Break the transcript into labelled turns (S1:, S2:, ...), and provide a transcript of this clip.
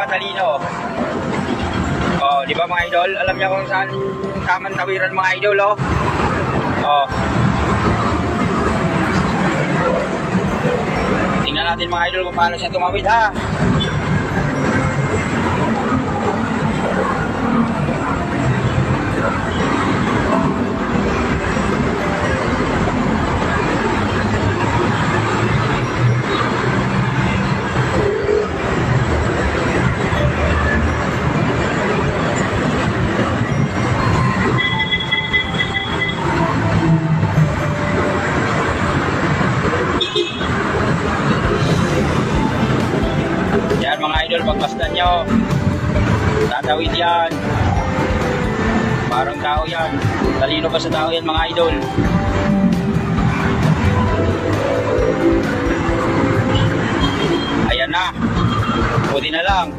S1: Talino. Oh, di ba mga idol? Alam niya kung saan tamang tawiran mga idol, oh. Oh. Tingnan natin mga idol kung paano siya tumawid, ha. Yan mga idol, pagmasdan nyo, tatawid yan. Parang tao yan. Talino pa sa tao yan mga idol. Ayan na. Buti na lang.